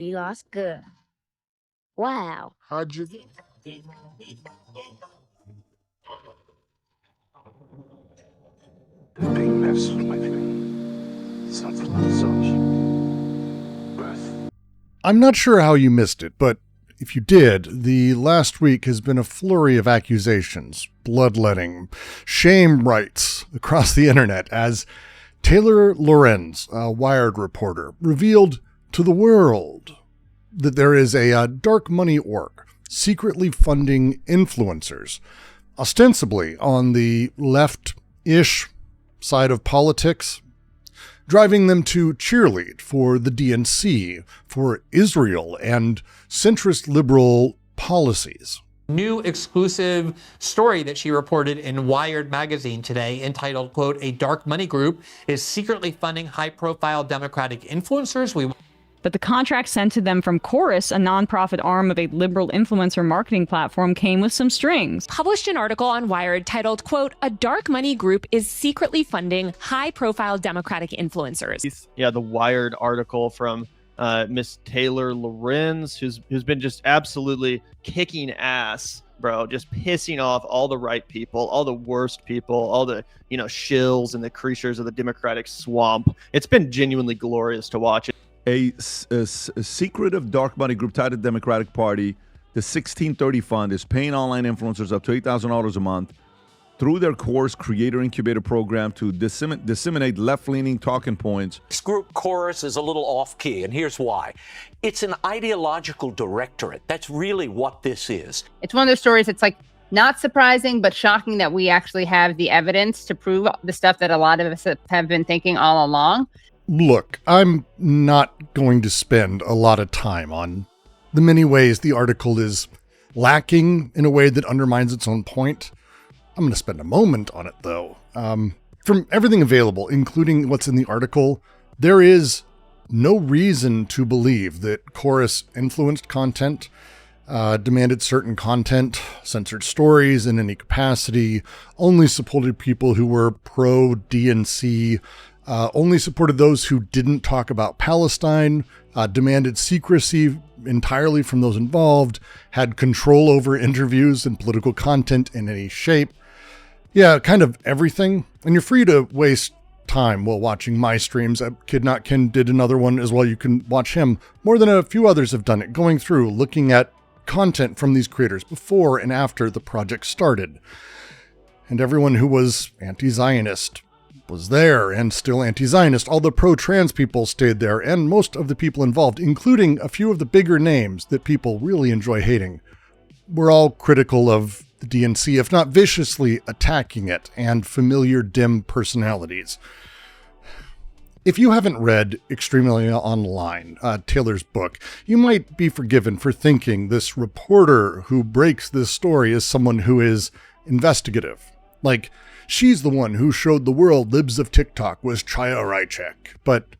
You lost good. Wow. How'd you? There's being messed with me. Something of such birth. I'm not sure how you missed it, but if you did, the last week has been a flurry of accusations, bloodletting, shame rights across the internet as Taylor Lorenz, a Wired reporter, revealed to the world that there is a dark money org secretly funding influencers, ostensibly on the left-ish side of politics, driving them to cheerlead for the DNC, for Israel, and centrist liberal policies. New exclusive story that she reported in Wired magazine today entitled, quote, "A dark money group is secretly funding high-profile Democratic influencers." But the contract sent to them from Chorus, a nonprofit arm of a liberal influencer marketing platform, came with some strings. Published an article on Wired titled, quote, "A dark money group is secretly funding high-profile Democratic influencers." Yeah, the Wired article from Miss Taylor Lorenz, who's been just absolutely kicking ass, bro, just pissing off all the right people, all the worst people, all the, shills and the creatures of the Democratic swamp. It's been genuinely glorious to watch. A secretive dark money group tied to the Democratic Party, the 1630 Fund, is paying online influencers up to $8,000 a month through their Chorus Creator Incubator program to disseminate left-leaning talking points. This group, Chorus, is a little off-key, and here's why. It's an ideological directorate. That's really what this is. It's one of those stories that's like not surprising, but shocking that we actually have the evidence to prove the stuff that a lot of us have been thinking all along. Look, I'm not going to spend a lot of time on the many ways the article is lacking in a way that undermines its own point. I'm going to spend a moment on it, though. From everything available, including what's in the article, there is no reason to believe that Chorus influenced content, demanded certain content, censored stories in any capacity, only supported people who were pro-DNC, only supported those who didn't talk about Palestine, demanded secrecy entirely from those involved, had control over interviews and political content in any shape. Yeah, kind of everything. And you're free to waste time while watching my streams. Kid Not Ken did another one as well. You can watch him. More than a few others have done it, going through, looking at content from these creators before and after the project started. And everyone who was anti-Zionist was there and still anti-Zionist. All the pro-trans people stayed there, and most of the people involved, including a few of the bigger names that people really enjoy hating, were all critical of the DNC, if not viciously attacking it, and familiar dim personalities. If you haven't read Extremely Online, Taylor's book, you might be forgiven for thinking this reporter who breaks this story is someone who is investigative. Like, she's the one who showed the world libs of TikTok was Chaya Raichek. But,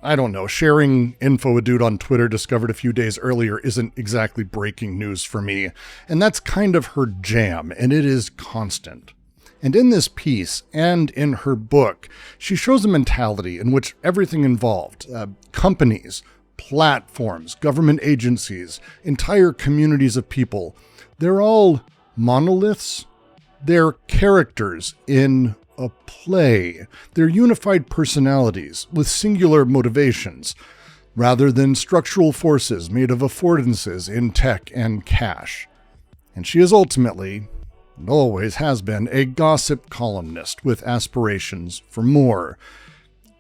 I don't know, sharing info a dude on Twitter discovered a few days earlier isn't exactly breaking news for me. And that's kind of her jam, and it is constant. And in this piece, and in her book, she shows a mentality in which everything involved, companies, platforms, government agencies, entire communities of people, they're all monoliths. They're characters in a play. They're unified personalities with singular motivations, rather than structural forces made of affordances in tech and cash. And she is ultimately, and always has been, a gossip columnist with aspirations for more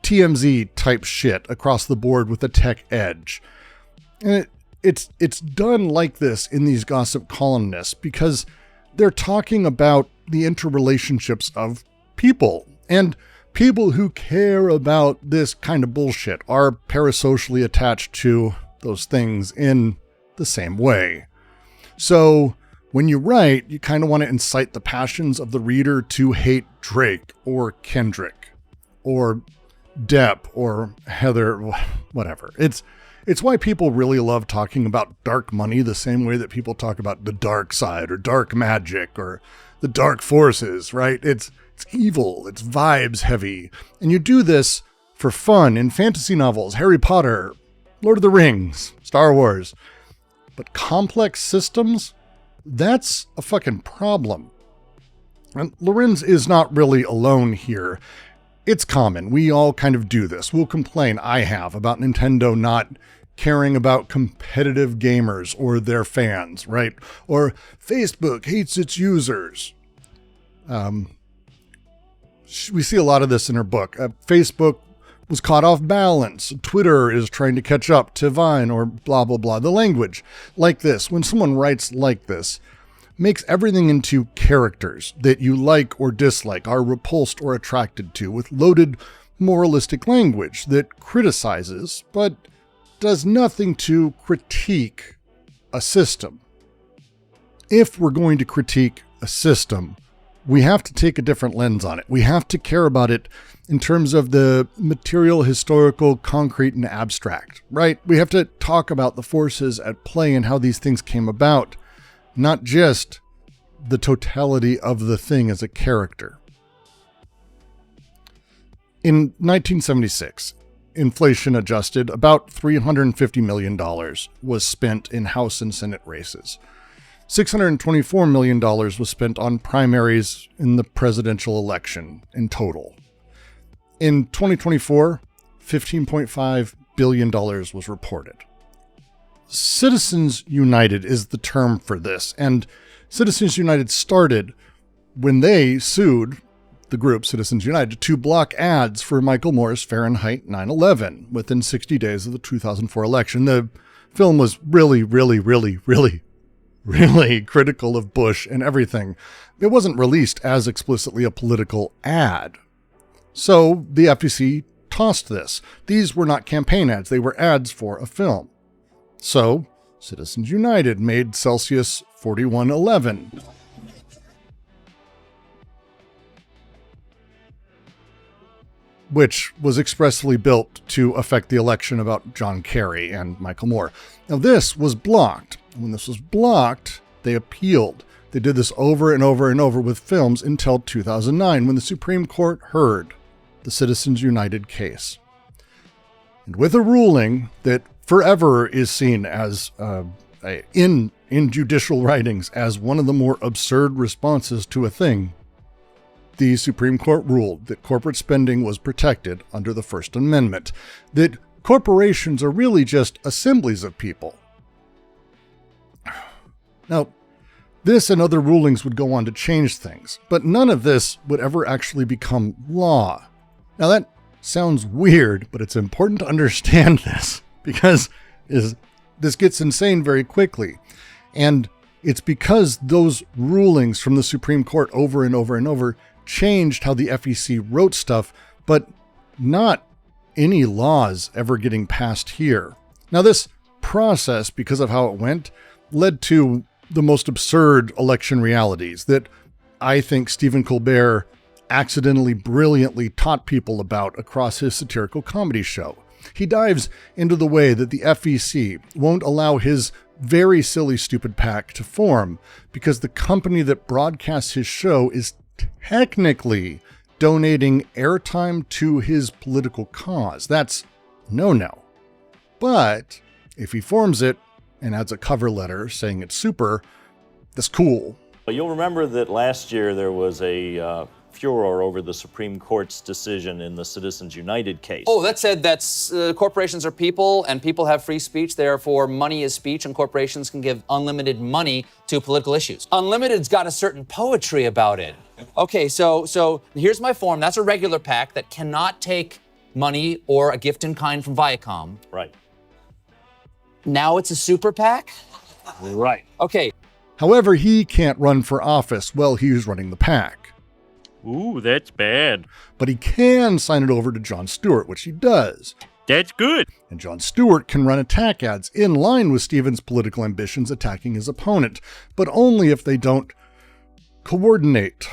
TMZ type shit across the board with a tech edge. And it's done like this in these gossip columnists because they're talking about the interrelationships of people, and people who care about this kind of bullshit are parasocially attached to those things in the same way. So when you write, you kind of want to incite the passions of the reader to hate Drake or Kendrick or Depp or Heather, whatever. It's why people really love talking about dark money the same way that people talk about the dark side or dark magic or the dark forces, right? It's evil, it's vibes heavy. And you do this for fun in fantasy novels, Harry Potter, Lord of the Rings, Star Wars. But complex systems? That's a fucking problem. And Lorenz is not really alone here. It's common. We all kind of do this. We'll complain, I have, about Nintendo not caring about competitive gamers or their fans, right? Or Facebook hates its users. We see a lot of this in her book. Facebook was caught off balance. Twitter is trying to catch up to Vine or blah, blah, blah. The language like this, when someone writes like this, makes everything into characters that you like or dislike, are repulsed or attracted to, with loaded moralistic language that criticizes, but does nothing to critique a system. If we're going to critique a system, we have to take a different lens on it. We have to care about it in terms of the material, historical, concrete, and abstract, right? We have to talk about the forces at play and how these things came about, not just the totality of the thing as a character. In 1976, inflation adjusted, about $350 million was spent in House and Senate races. $624 million was spent on primaries in the presidential election in total. In 2024, $15.5 billion was reported. Citizens United is the term for this, and Citizens United started when they sued the group Citizens United to block ads for Michael Moore's Fahrenheit 9/11 within 60 days of the 2004 election. The film was really critical of Bush and everything. It wasn't released as explicitly a political ad. So the FTC tossed this. These were not campaign ads. They were ads for a film. So Citizens United made Celsius 4111. Which was expressly built to affect the election about John Kerry and Michael Moore. Now this was blocked. When this was blocked, they appealed. They did this over and over and over with films until 2009, when the Supreme Court heard the Citizens United case. And with a ruling that forever is seen as, in judicial writings, as one of the more absurd responses to a thing, the Supreme Court ruled that corporate spending was protected under the First Amendment, that corporations are really just assemblies of people. Now, this and other rulings would go on to change things, but none of this would ever actually become law. Now that sounds weird, but it's important to understand this, because this gets insane very quickly. And it's because those rulings from the Supreme Court over and over and over changed how the FEC wrote stuff, but not any laws ever getting passed here. Now this process, because of how it went, led to the most absurd election realities that I think Stephen Colbert accidentally brilliantly taught people about across his satirical comedy show. He dives into the way that the FEC won't allow his very silly, stupid PAC to form because the company that broadcasts his show is technically donating airtime to his political cause. That's no. But if he forms it and adds a cover letter saying it's super, that's cool. Well, you'll remember that last year there was a furor over the Supreme Court's decision in the Citizens United case. Oh, that said that's corporations are people and people have free speech. Therefore, money is speech and corporations can give unlimited money to political issues. Unlimited's got a certain poetry about it. Okay, so here's my form. That's a regular PAC that cannot take money or a gift in kind from Viacom. Right. Now it's a super PAC? Right. Okay. However, he can't run for office while he's running the PAC. Ooh, that's bad. But he can sign it over to Jon Stewart, which he does. That's good. And Jon Stewart can run attack ads in line with Stephen's political ambitions attacking his opponent, but only if they don't coordinate.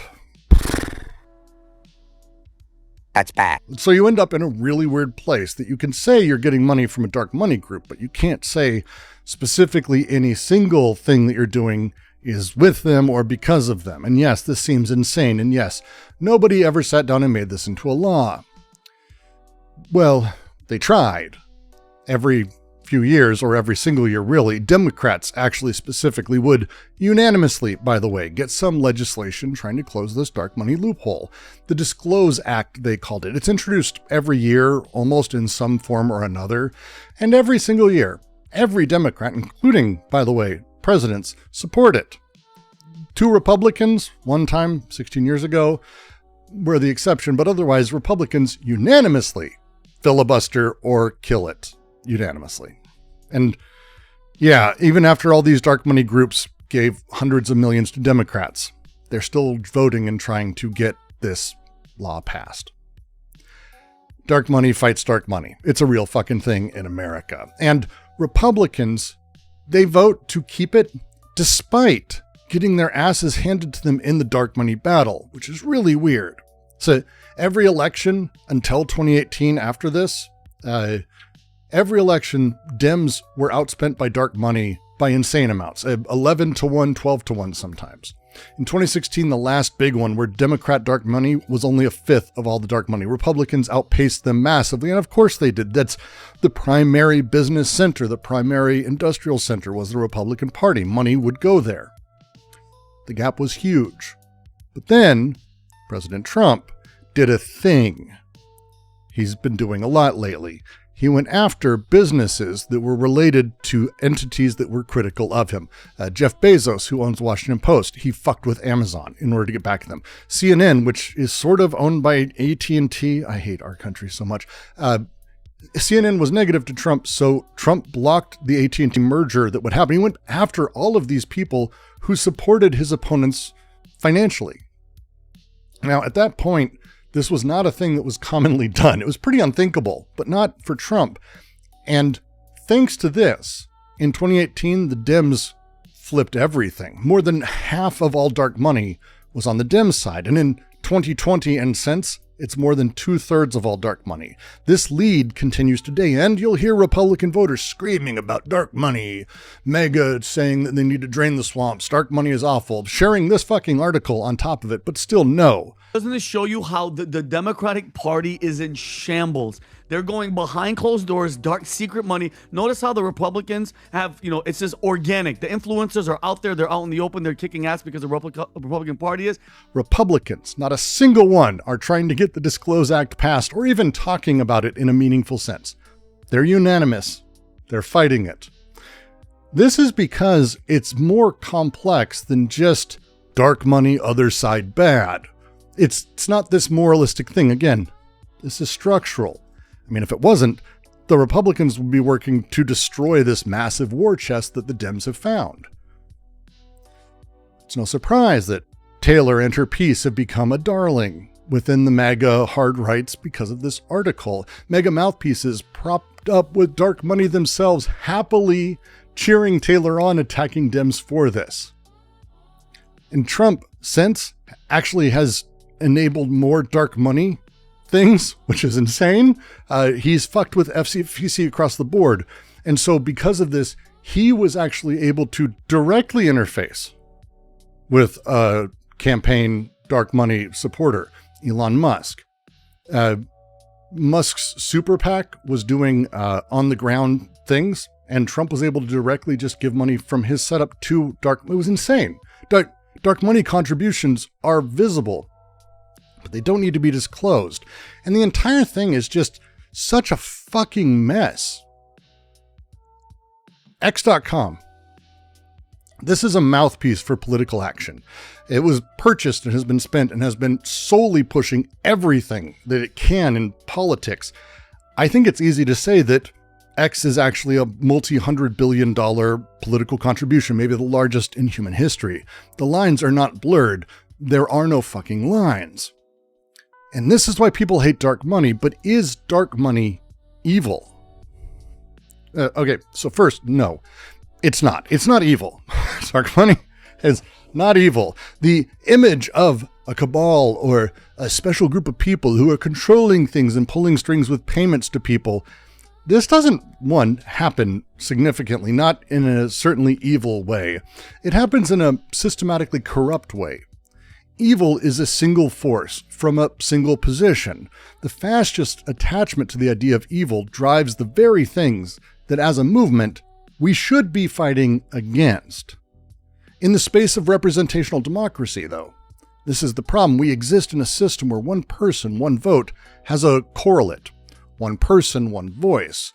That's bad. So you end up in a really weird place that you can say you're getting money from a dark money group, but you can't say specifically any single thing that you're doing is with them or because of them. And yes, this seems insane. And yes, nobody ever sat down and made this into a law. Well, they tried. Every few years, or every single year really, Democrats actually specifically would unanimously, by the way, get some legislation trying to close this dark money loophole. The Disclose Act, they called it. It's introduced every year, almost in some form or another, and every single year, every Democrat, including, by the way, presidents, support it. 2 Republicans, one time 16 years ago, were the exception, but otherwise Republicans unanimously filibuster or kill it unanimously. And yeah, even after all these dark money groups gave hundreds of millions to Democrats, they're still voting and trying to get this law passed. Dark money fights dark money. It's a real fucking thing in America. And Republicans, they vote to keep it despite getting their asses handed to them in the dark money battle, which is really weird. So every election until 2018 after this, every election, Dems were outspent by dark money by insane amounts, 11 to 1, 12 to 1 sometimes. In 2016, the last big one where Democrat dark money was only a fifth of all the dark money. Republicans outpaced them massively, and of course they did. That's the primary business center, the primary industrial center was the Republican Party. Money would go there. The gap was huge. But then President Trump did a thing. He's been doing a lot lately. He went after businesses that were related to entities that were critical of him. Jeff Bezos, who owns Washington Post, he fucked with Amazon in order to get back at them. CNN, which is sort of owned by AT&T. I hate our country so much. CNN was negative to Trump, so Trump blocked the AT&T merger that would happen. He went after all of these people who supported his opponents financially. Now, at that point, this was not a thing that was commonly done. It was pretty unthinkable, but not for Trump. And thanks to this, in 2018, the Dems flipped everything. More than half of all dark money was on the Dems side. And in 2020 and since, it's more than 2/3 of all dark money. This lead continues today, and you'll hear Republican voters screaming about dark money, MAGA saying that they need to drain the swamps, dark money is awful, sharing this fucking article on top of it, but still no. Doesn't this show you how the Democratic Party is in shambles? They're going behind closed doors, dark secret money. Notice how the Republicans have, it says organic. The influencers are out there. They're out in the open. They're kicking ass because the Republican Party is. Republicans, not a single one, are trying to get the Disclose Act passed or even talking about it in a meaningful sense. They're unanimous. They're fighting it. This is because it's more complex than just dark money, other side bad. It's not this moralistic thing. Again, this is structural. I mean, if it wasn't, the Republicans would be working to destroy this massive war chest that the Dems have found. It's no surprise that Taylor and her piece have become a darling within the MAGA hard rights because of this article. MAGA mouthpieces propped up with dark money themselves, happily cheering Taylor on, attacking Dems for this. And Trump, since, actually has enabled more dark money things, which is insane. He's fucked with FCC across the board. And so because of this, he was actually able to directly interface with a campaign dark money supporter, Elon Musk. Musk's super PAC was doing on the ground things, and Trump was able to directly just give money from his setup to dark. It was insane. Dark money contributions are visible, but they don't need to be disclosed. And the entire thing is just such a fucking mess. X.com. This is a mouthpiece for political action. It was purchased and has been spent and has been solely pushing everything that it can in politics. I think it's easy to say that X is actually a multi-$100 billion political contribution, maybe the largest in human history. The lines are not blurred. There are no fucking lines. And this is why people hate dark money, but is dark money evil? Okay, so first, no, it's not. It's not evil. Dark money is not evil. The image of a cabal or a special group of people who are controlling things and pulling strings with payments to people, this doesn't, one, happen significantly, not in a certainly evil way. It happens in a systematically corrupt way. Evil is a single force from a single position. The fascist attachment to the idea of evil drives the very things that as a movement, we should be fighting against. In the space of representational democracy, though, this is the problem. We exist in a system where one person, one vote has a correlate. One person, one voice.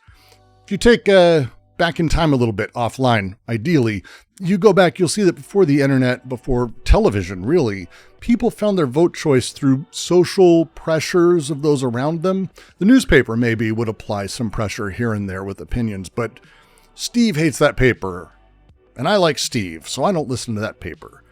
If you take back in time a little bit offline, ideally, you go back, you'll see that before the internet, before television, really, people found their vote choice through social pressures of those around them. The newspaper maybe would apply some pressure here and there with opinions, but Steve hates that paper, and I like Steve, so I don't listen to that paper.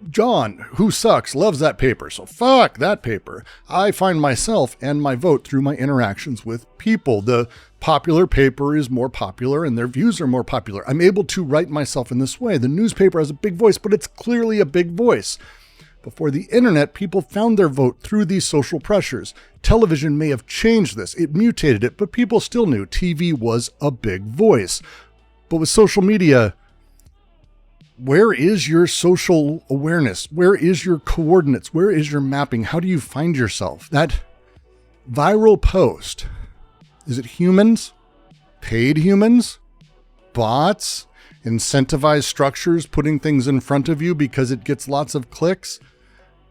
John, who sucks, loves that paper, so fuck that paper. I find myself and my vote through my interactions with people. The popular paper is more popular and their views are more popular. I'm able to write myself in this way. The newspaper has a big voice, but it's clearly a big voice. Before the internet, people found their vote through these social pressures. Television may have changed this. It mutated it, but people still knew TV was a big voice. But with social media, where is your social awareness? Where is your coordinates? Where is your mapping? How do you find yourself? That viral post, is it humans? Paid humans? Bots? Incentivized structures putting things in front of you because it gets lots of clicks?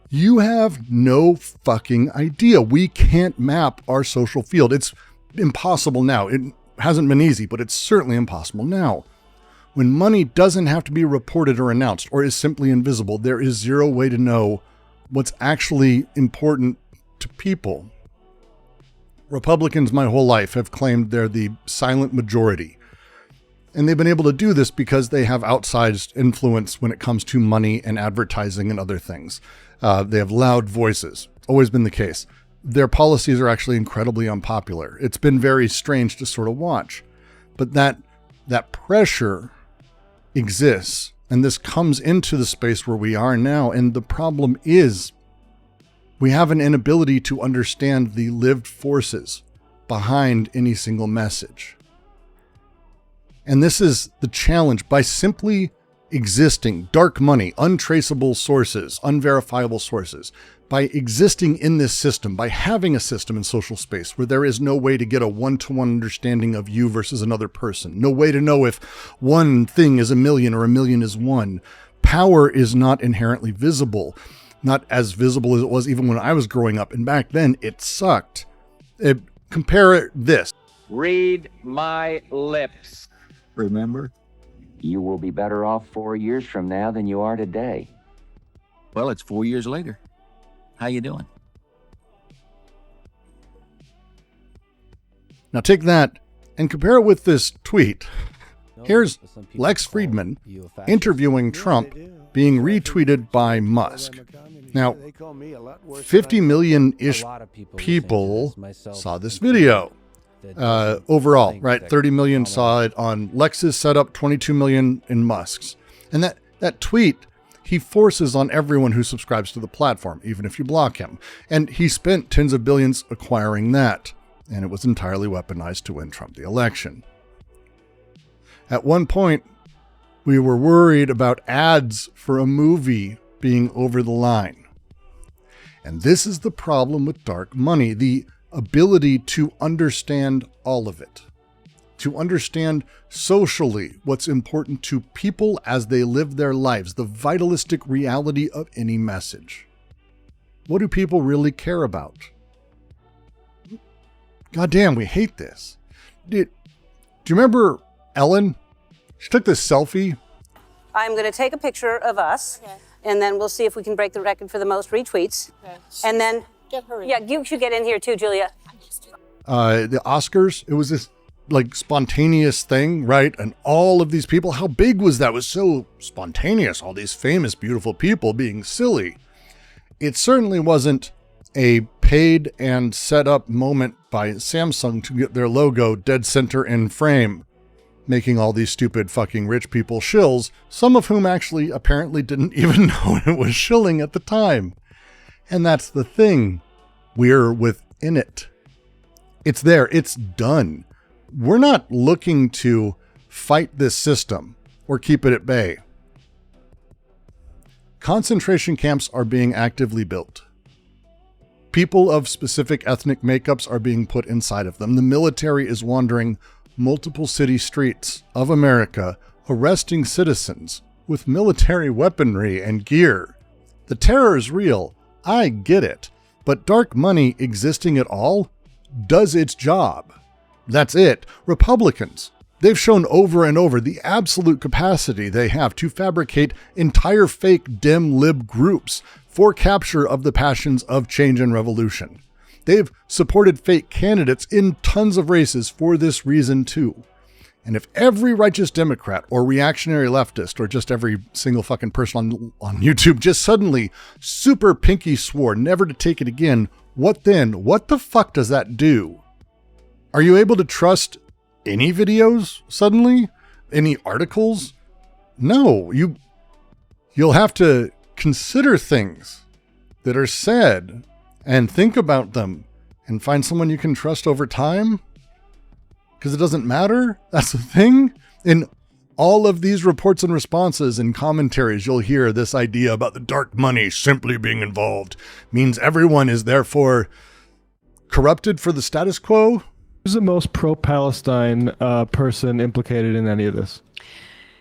You have no fucking idea. We can't map our social field. It's impossible now. It hasn't been easy, but it's certainly impossible now. When money doesn't have to be reported or announced or is simply invisible, there is zero way to know what's actually important to people. Republicans my whole life have claimed they're the silent majority. And they've been able to do this because they have outsized influence when it comes to money and advertising and other things. They have loud voices. Always been the case. Their policies are actually incredibly unpopular. It's been very strange to sort of watch. But that pressure exists, and this comes into the space where we are now. And the problem is we have an inability to understand the lived forces behind any single message. And this is the challenge. By simply existing, dark money, untraceable sources, unverifiable sources, by existing in this system, by having a system in social space where there is no way to get a one-to-one understanding of you versus another person, no way to know if one thing is a million or a million is one. Power is not inherently visible, not as visible as it was even when I was growing up. And back then it sucked. Compare this. Read my lips. Remember, you will be better off 4 years from now than you are today. Well, it's 4 years later. How you doing? Now take that and compare it with this tweet. Here's Lex Friedman interviewing Trump being retweeted by Musk. Now, 50 million-ish people saw this video. Overall, right? 30 million saw it on Lex's setup, 22 million in Musk's. And that tweet, he forces on everyone who subscribes to the platform, even if you block him. And he spent tens of billions acquiring that. And it was entirely weaponized to win Trump the election. At one point, we were worried about ads for a movie being over the line. And this is the problem with dark money. The ability to understand all of it, to understand socially what's important to people as they live their lives, the vitalistic reality of any message. What do people really care about? God damn, we hate this. Do you remember Ellen? She took this selfie. I'm going to take a picture of us, and then we'll see if we can break the record for the most retweets. And then, you should get in here too, Julia. The Oscars, it was this like spontaneous thing, right? And all of these people, how big was that? It was so spontaneous. All these famous, beautiful people being silly. It certainly wasn't a paid and set up moment by Samsung to get their logo dead center in frame, making all these stupid fucking rich people shills, some of whom actually apparently didn't even know it was shilling at the time. And that's the thing. We're within it. It's there. It's done. We're not looking to fight this system or keep it at bay. Concentration camps are being actively built. People of specific ethnic makeups are being put inside of them. The military is wandering multiple city streets of America arresting citizens with military weaponry and gear. The terror is real. I get it. But dark money existing at all does its job. That's it. Republicans, they've shown over and over the absolute capacity they have to fabricate entire fake dim lib groups for capture of the passions of change and revolution. They've supported fake candidates in tons of races for this reason too. And if every righteous Democrat or reactionary leftist or just every single fucking person on YouTube just suddenly super pinky swore never to take it again, what then? What the fuck does that do? Are you able to trust any videos suddenly? Any articles? No, you'll have to consider things that are said and think about them and find someone you can trust over time. Because it doesn't matter. That's the thing. In all of these reports and responses and commentaries, you'll hear this idea about the dark money simply being involved means everyone is therefore corrupted for the status quo. Who's the most pro-Palestine person implicated in any of this?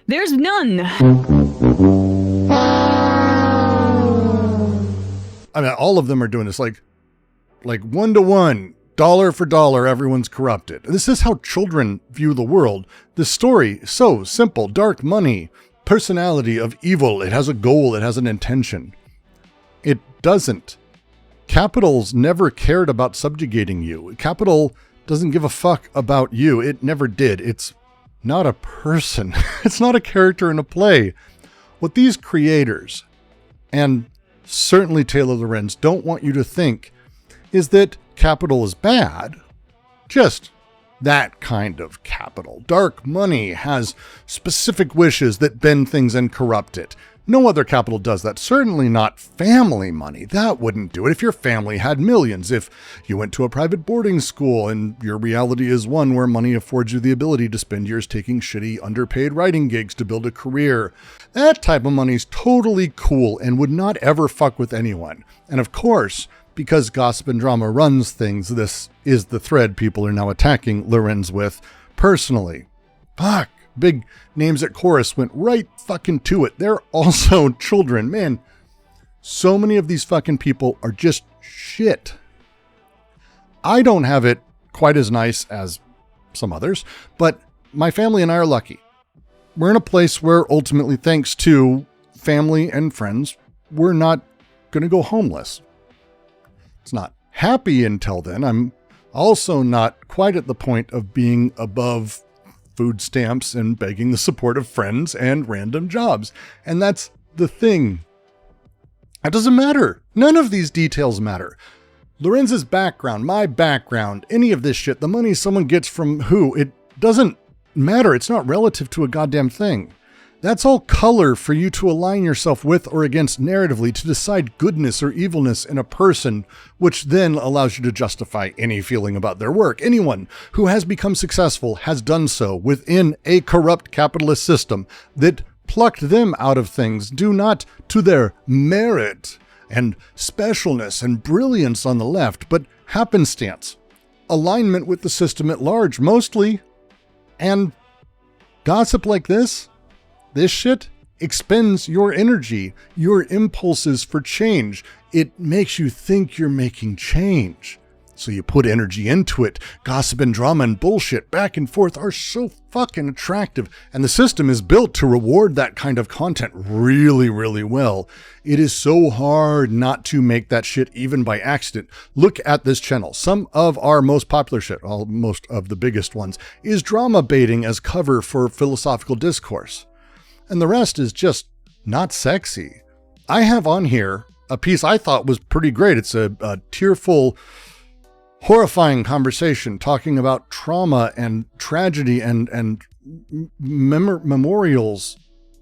There's none. I mean, all of them are doing this like 1-to-1. Dollar for dollar, everyone's corrupted. This is how children view the world. The story, so simple. Dark money, personality of evil. It has a goal. It has an intention. It doesn't. Capital's never cared about subjugating you. Capital doesn't give a fuck about you. It never did. It's not a person. It's not a character in a play. What these creators, and certainly Taylor Lorenz, don't want you to think is that capital is bad. Just that kind of capital. Dark money has specific wishes that bend things and corrupt it. No other capital does that. Certainly not family money. That wouldn't do it. If your family had millions, if you went to a private boarding school and your reality is one where money affords you the ability to spend years taking shitty, underpaid writing gigs to build a career, that type of money is totally cool and would not ever fuck with anyone. And of course, because gossip and drama runs things, this is the thread people are now attacking Lorenz with personally. Fuck. Big names at Chorus went right fucking to it. They're also children. Man, so many of these fucking people are just shit. I don't have it quite as nice as some others, but my family and I are lucky. We're in a place where ultimately, thanks to family and friends, we're not going to go homeless. It's not happy until then. I'm also not quite at the point of being above food stamps and begging the support of friends and random jobs. And that's the thing. It doesn't matter. None of these details matter. Lorenz's background, my background, any of this shit, the money someone gets from who, it doesn't matter. It's not relative to a goddamn thing. That's all color for you to align yourself with or against narratively to decide goodness or evilness in a person, which then allows you to justify any feeling about their work. Anyone who has become successful has done so within a corrupt capitalist system that plucked them out of things due not to their merit and specialness and brilliance on the left, but happenstance, alignment with the system at large mostly, and gossip like this shit expends your energy, your impulses for change. It makes you think you're making change. So you put energy into it. Gossip and drama and bullshit back and forth are so fucking attractive. And the system is built to reward that kind of content really, really well. It is so hard not to make that shit even by accident. Look at this channel. Some of our most popular shit, well, most of the biggest ones, is drama baiting as cover for philosophical discourse. And the rest is just not sexy. I have on here a piece I thought was pretty great. It's a tearful, horrifying conversation talking about trauma and tragedy and memorials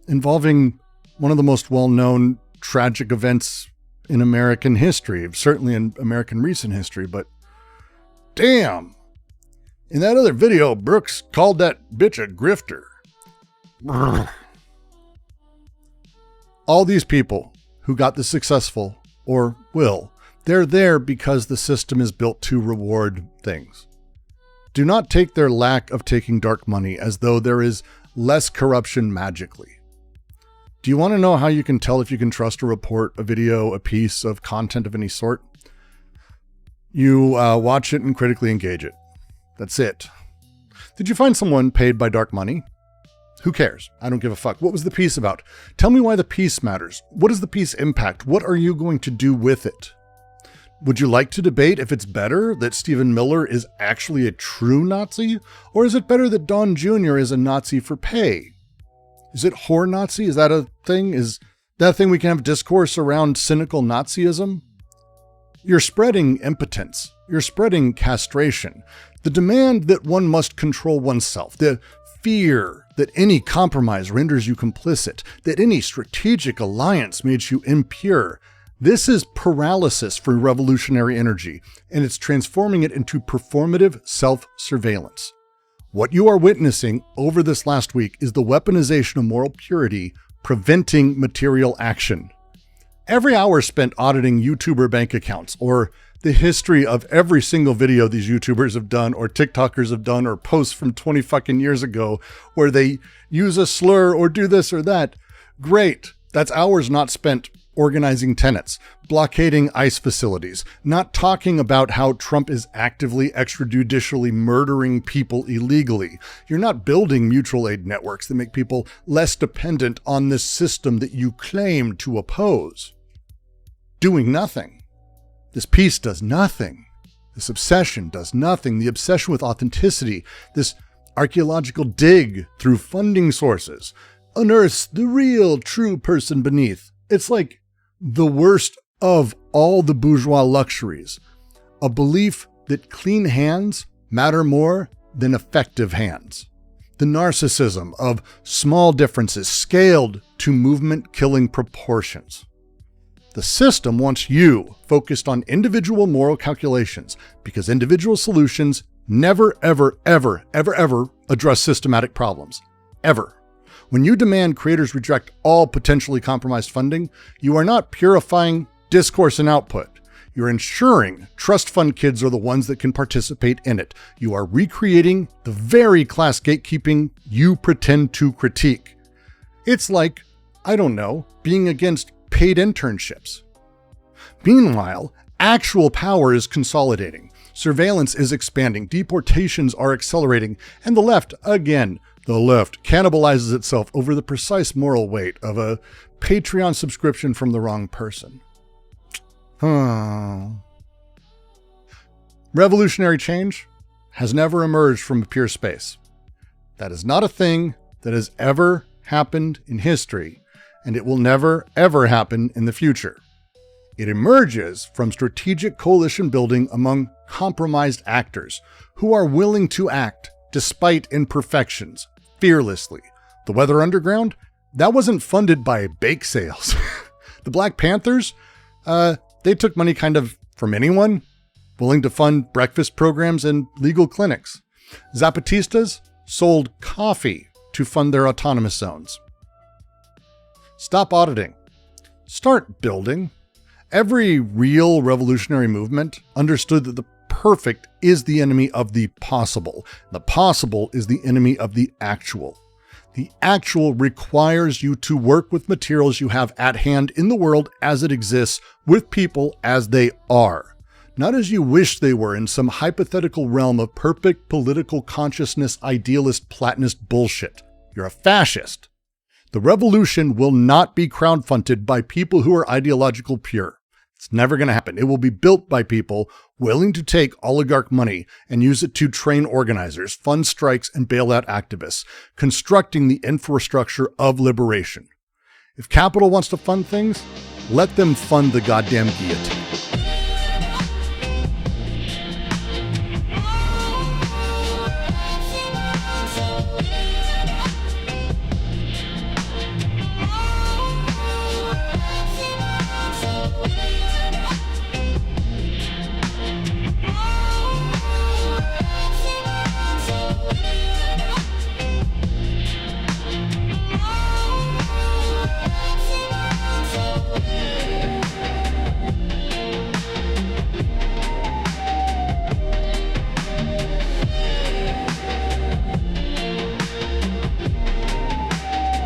involving one of the most well-known tragic events in American history, certainly in American recent history, but damn. In that other video, Brooks called that bitch a grifter. All these people who got the successful, or will, they're there because the system is built to reward things. do not take their lack of taking dark money as though there is less corruption magically. Do you want to know how you can tell if you can trust a report, a video, a piece of content of any sort? You watch it and critically engage it. That's it. Did you find someone paid by dark money? Who cares? I don't give a fuck. What was the piece about? Tell me why the piece matters. What does the piece impact? What are you going to do with it? Would you like to debate if it's better that Stephen Miller is actually a true Nazi? Or is it better that Don Jr. is a Nazi for pay? Is it whore Nazi? Is that a thing? Is that a thing we can have discourse around cynical Nazism? You're spreading impotence. You're spreading castration. The demand that one must control oneself. The fear that any compromise renders you complicit. That any strategic alliance makes you impure. This is paralysis for revolutionary energy, and it's transforming it into performative self-surveillance. What you are witnessing over this last week is the weaponization of moral purity, preventing material action. Every hour spent auditing YouTuber bank accounts, or the history of every single video these YouTubers have done, or TikTokers have done, or posts from 20 fucking years ago, where they use a slur or do this or that. Great. That's hours not spent organizing tenants, blockading ICE facilities, not talking about how Trump is actively extrajudicially murdering people illegally. You're not building mutual aid networks that make people less dependent on this system that you claim to oppose. Doing nothing. This piece does nothing. This obsession does nothing. The obsession with authenticity, this archaeological dig through funding sources, unearths the real true person beneath. It's like the worst of all the bourgeois luxuries, a belief that clean hands matter more than effective hands. The narcissism of small differences scaled to movement-killing proportions. The system wants you focused on individual moral calculations because individual solutions never, ever, ever, ever, ever address systematic problems. Ever. When you demand creators reject all potentially compromised funding, you are not purifying discourse and output. You're ensuring trust fund kids are the ones that can participate in it. You are recreating the very class gatekeeping you pretend to critique. It's like, I don't know, being against paid internships. Meanwhile, actual power is consolidating. Surveillance is expanding. Deportations are accelerating. And the left, again, the left cannibalizes itself over the precise moral weight of a Patreon subscription from the wrong person. Revolutionary change has never emerged from a pure space. That is not a thing that has ever happened in history, and it will never, ever happen in the future. It emerges from strategic coalition building among compromised actors who are willing to act despite imperfections, fearlessly. The Weather Underground? That wasn't funded by bake sales. The Black Panthers? They took money kind of from anyone, willing to fund breakfast programs and legal clinics. Zapatistas sold coffee to fund their autonomous zones. Stop auditing. Start building. Every real revolutionary movement understood that the perfect is the enemy of the possible. The possible is the enemy of the actual. The actual requires you to work with materials you have at hand in the world as it exists, with people as they are, not as you wish they were in some hypothetical realm of perfect political consciousness, idealist, Platonist bullshit. You're a fascist. The revolution will not be crowdfunded by people who are ideological pure. It's never going to happen. It will be built by people willing to take oligarch money and use it to train organizers, fund strikes, and bail out activists, constructing the infrastructure of liberation. If capital wants to fund things, let them fund the goddamn guillotine.